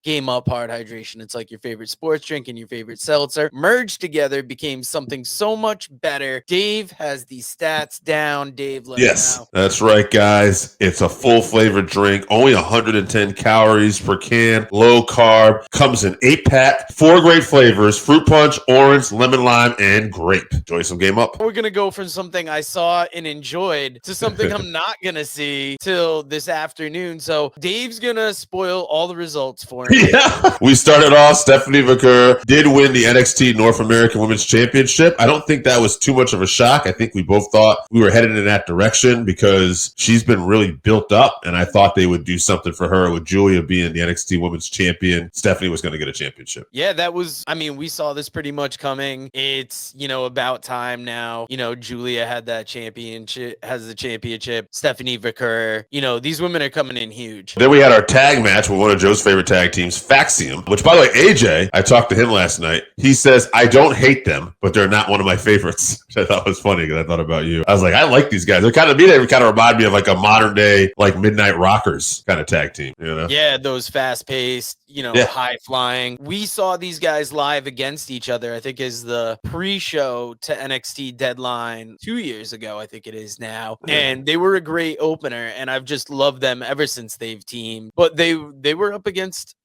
Game Up Hard Hydration. It's like your favorite sports drink and your favorite seltzer merged together became something so much better. Dave has these stats down. Dave, let them Yes, know. that's right, guys. It's a full flavored drink, only 110 calories per can, low carb, comes in 8-pack, 4 great flavors: fruit punch, orange, lemon lime, and grape. Enjoy some Game Up. We're gonna go from something I saw and enjoyed to something I'm not gonna see till this afternoon. So Dave's gonna spoil all the results for me. Yeah. We started off, Stephanie McCurr did win the NXT North American Women's Championship. I don't think that was too much of a shock. I think we both thought we were headed in that direction because she's been really built up, and I thought they would do something for her with Julia being the NXT Women's Champion. Stephanie was going to get a championship. Yeah, that was, I mean, we saw this pretty much coming. It's, about time now. Julia had that championship, has the championship. Stephanie Vicker, these women are coming in huge. Then we had our tag match with one of Joe's favorite tag teams, Faxium, which, by the way, AJ, I talked to him last night. He says, I don't hate them, but they're not one of my favorites, which I thought was funny because I thought about you. I was like, I like these guys. They kind of remind me of like a modern day, like Midnight Rockers kind of tag team, Yeah, those fast paced, high flying. We saw these guys live against each other, I think is the pre-show to NXT Deadline 2 years ago, I think it is now. And they were a great opener, and I've just loved them ever since they've teamed. But they were up against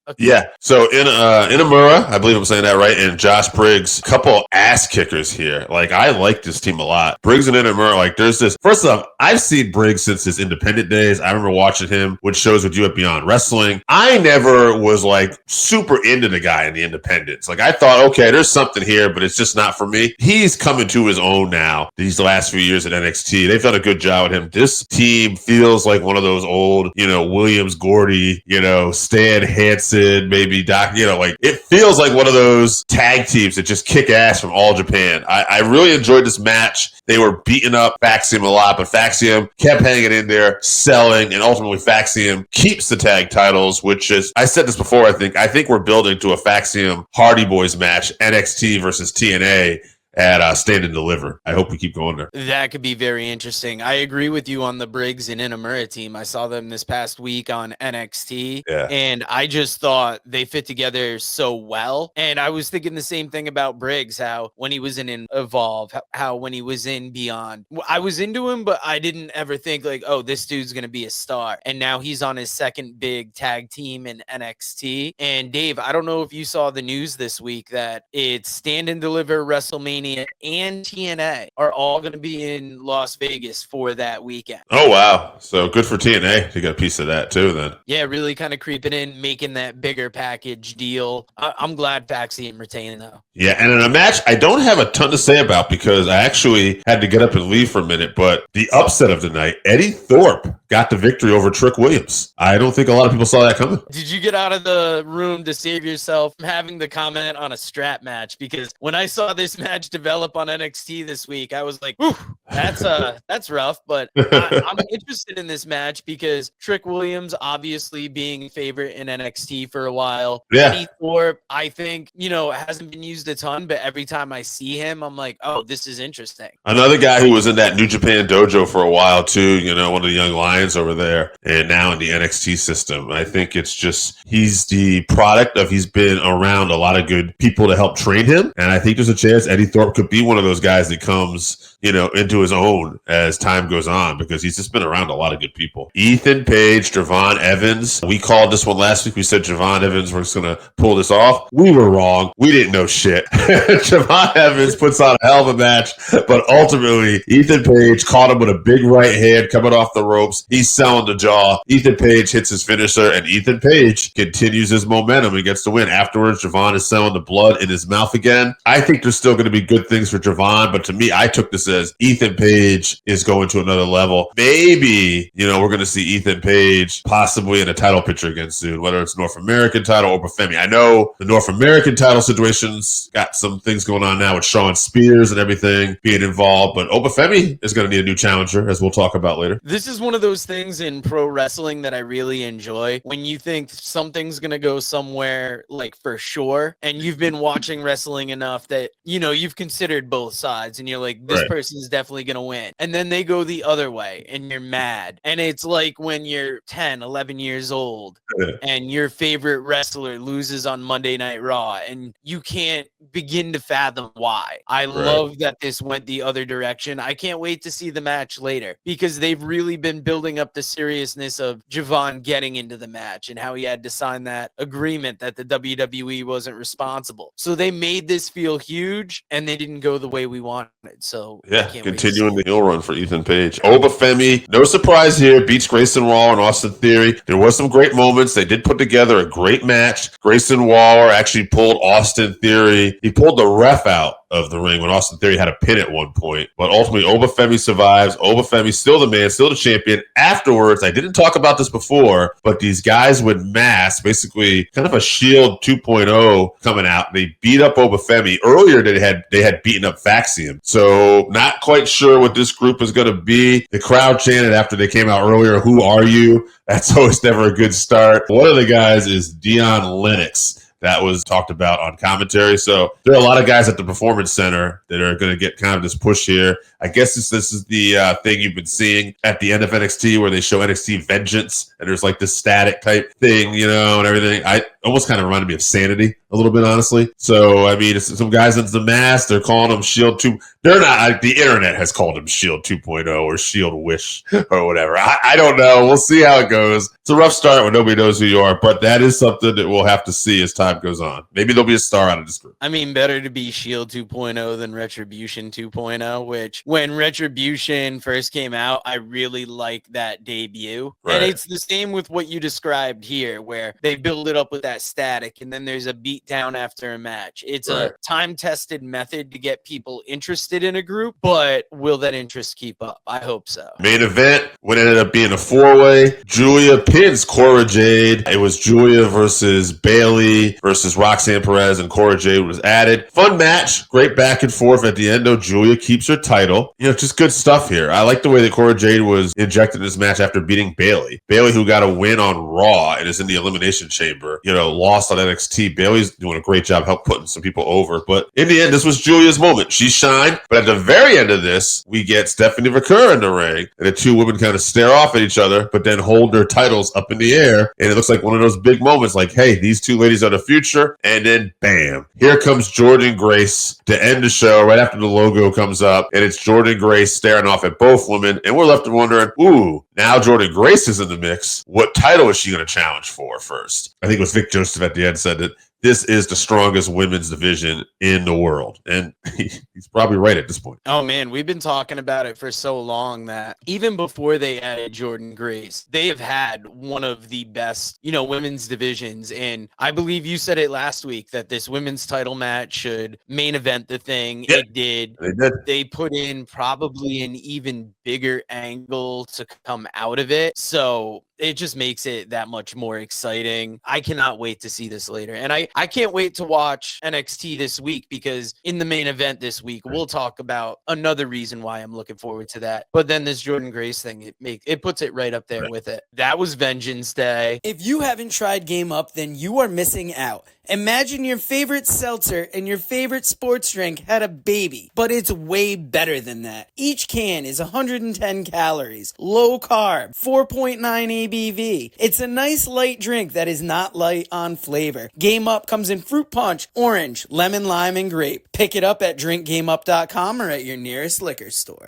so Inamura, I believe I'm saying that right, and Josh Briggs, couple ass kickers here. Like, I like this team a lot. Briggs and Inamura, like, there's this. First off, I've seen Briggs since his independent days. I remember watching him with shows with you at Beyond Wrestling. I never was like super into the guy in the independents. Like, I thought, okay, there's something here, but it's just not for me. He's coming to his own now. These last few years at NXT, they've done a good job with him. This team feels like one of those old, Williams, Gordy, Stan Hansen, maybe Doc, like it feels like one of those tag teams that just kick ass from All Japan. I really enjoyed this match. They were beating up Faxium a lot, but Faxium kept hanging in there, selling, and ultimately Faxium keeps the tag titles, which is, I said this before, I think we're building to a Faxium Hardy Boys match, NXT versus TNA, at Stand and Deliver. I hope we keep going there. That could be very interesting. I agree with you on the Briggs and Inamura team. I saw them this past week on NXT, and I just thought they fit together so well. And I was thinking the same thing about Briggs, how when he was in Evolve, how when he was in Beyond, I was into him, but I didn't ever think like, oh, this dude's going to be a star. And now he's on his second big tag team in NXT. And Dave, I don't know if you saw the news this week that it's Stand and Deliver, WrestleMania, and TNA are all going to be in Las Vegas for that weekend. Oh, wow. So good for TNA to get a piece of that too then. Yeah, really kind of creeping in, making that bigger package deal. I'm glad Faxium retaining though. Yeah, and in a match I don't have a ton to say about because I actually had to get up and leave for a minute, but the upset of the night, Eddie Thorpe got the victory over Trick Williams. I don't think a lot of people saw that coming. Did you get out of the room to save yourself from having the comment on a strap match? Because when I saw this match develop on NXT this week, I was like, whew, that's rough. But I'm interested in this match because Trick Williams obviously being a favorite in NXT for a while. Yeah. Eddie Thorpe, I think, hasn't been used a ton, but every time I see him, I'm like, oh, this is interesting. Another guy who was in that New Japan dojo for a while too, one of the young lions over there, and now in the NXT system. I think it's just, he's the product of, he's been around a lot of good people to help train him. And I think there's a chance Eddie Thorpe could be one of those guys that comes, into his own as time goes on because he's just been around a lot of good people. Ethan Page, Javon Evans. We called this one last week. We said Javon Evans was going to pull this off. We were wrong. We didn't know shit. Javon Evans puts on a hell of a match, but ultimately Ethan Page caught him with a big right hand coming off the ropes. He's selling the jaw. Ethan Page hits his finisher, and Ethan Page continues his momentum and gets the win. Afterwards, Javon is selling the blood in his mouth again. I think there's still going to be good things for Javon, but to me, I took this as Ethan Page is going to another level. Maybe, we're going to see Ethan Page possibly in a title picture again soon, whether it's North American title or Bafemi. I know the North American title situation's got some things going on now with Sean Spears and everything being involved, but Obafemi is going to need a new challenger, as we'll talk about later. This is one of those things in pro wrestling that I really enjoy. When you think something's going to go somewhere like for sure, and you've been watching wrestling enough that, you've you've considered both sides and you're like, this Right. person is definitely going to win. And then they go the other way and you're mad. And it's like when you're 10, 11 years old and your favorite wrestler loses on Monday Night Raw and you can't begin to fathom why. I love that this went the other direction. I can't wait to see the match later because they've really been building up the seriousness of Javon getting into the match and how he had to sign that agreement that the WWE wasn't responsible. So they made this feel huge and they didn't go the way we wanted. So yeah, continuing the heel run for Ethan Page. Obafemi, no surprise here, beats Grayson Waller and Austin Theory. There was some great moments. They did put together a great match. Grayson Waller actually pulled Austin Theory. He pulled the ref out of the ring when Austin Theory had a pin at one point. But ultimately, Obafemi survives. Obafemi's still the man, still the champion. Afterwards, I didn't talk about this before, but these guys with masks, basically kind of a Shield 2.0 coming out. They beat up Obafemi. Earlier, they had beaten up Faxium. So not quite sure what this group is going to be. The crowd chanted after they came out earlier, "Who are you?" That's always never a good start. One of the guys is Dion Lennox. That was talked about on commentary. So there are a lot of guys at the Performance Center that are going to get kind of this push here. I guess this is the thing you've been seeing at the end of NXT where they show NXT Vengeance and there's like this static type thing, and everything. I almost kind of reminded me of Sanity a little bit, honestly. So, I mean, it's some guys into the mask. They're calling them Shield 2. They're not. The internet has called them Shield 2.0 or Shield Wish or whatever. I don't know. We'll see how it goes. It's a rough start when nobody knows who you are, but that is something that we'll have to see as time goes on. Maybe there'll be a star out of this group. I mean, better to be Shield 2.0 than Retribution 2.0, which when Retribution first came out, I really liked that debut. Right. And it's the same with what you described here, where they build it up with that static and then there's a beat down after a match. It's a time-tested method to get people interested in a group, but will that interest keep up? I hope so. Main event, what ended up being a four-way. Julia pins Cora Jade. It was Julia versus Bayley versus Roxanne Perez, and Cora Jade was added. Fun match. Great back and forth at the end, though. Julia keeps her title. Just good stuff here. I like the way that Cora Jade was injected in this match after beating Bayley. Bayley, who got a win on Raw and is in the Elimination Chamber, lost on NXT. Bayley's doing a great job help putting some people over. But in the end, this was Julia's moment. She shined. But at the very end of this, we get Stephanie Vaquer in the ring. And the two women kind of stare off at each other, but then hold their titles up in the air. And it looks like one of those big moments like, hey, these two ladies are the future. And then, bam, here comes Jordynne Grace to end the show right after the logo comes up. And it's Jordynne Grace staring off at both women. And we're left wondering, ooh, now Jordynne Grace is in the mix. What title is she going to challenge for first? I think it was Vic Joseph at the end said that this is the strongest women's division in the world. And he's probably right at this point. Oh, man, we've been talking about it for so long that even before they added Jordynne Grace, they have had one of the best, women's divisions. And I believe you said it last week that this women's title match should main event the thing. Yeah, it did. They did. They put in probably an even bigger angle to come out of it. So it just makes it that much more exciting. I cannot wait to see this later. And I can't wait to watch NXT this week because in the main event this week, we'll talk about another reason why I'm looking forward to that. But then this Jordynne Grace thing, it puts it right up there with it. That was Vengeance Day. If you haven't tried Game Up, then you are missing out. Imagine your favorite seltzer and your favorite sports drink had a baby, but it's way better than that. Each can is 110 calories, low carb, 4.9 ABV. It's a nice light drink that is not light on flavor. Game Up comes in fruit punch, orange, lemon, lime, and grape. Pick it up at drinkgameup.com or at your nearest liquor store.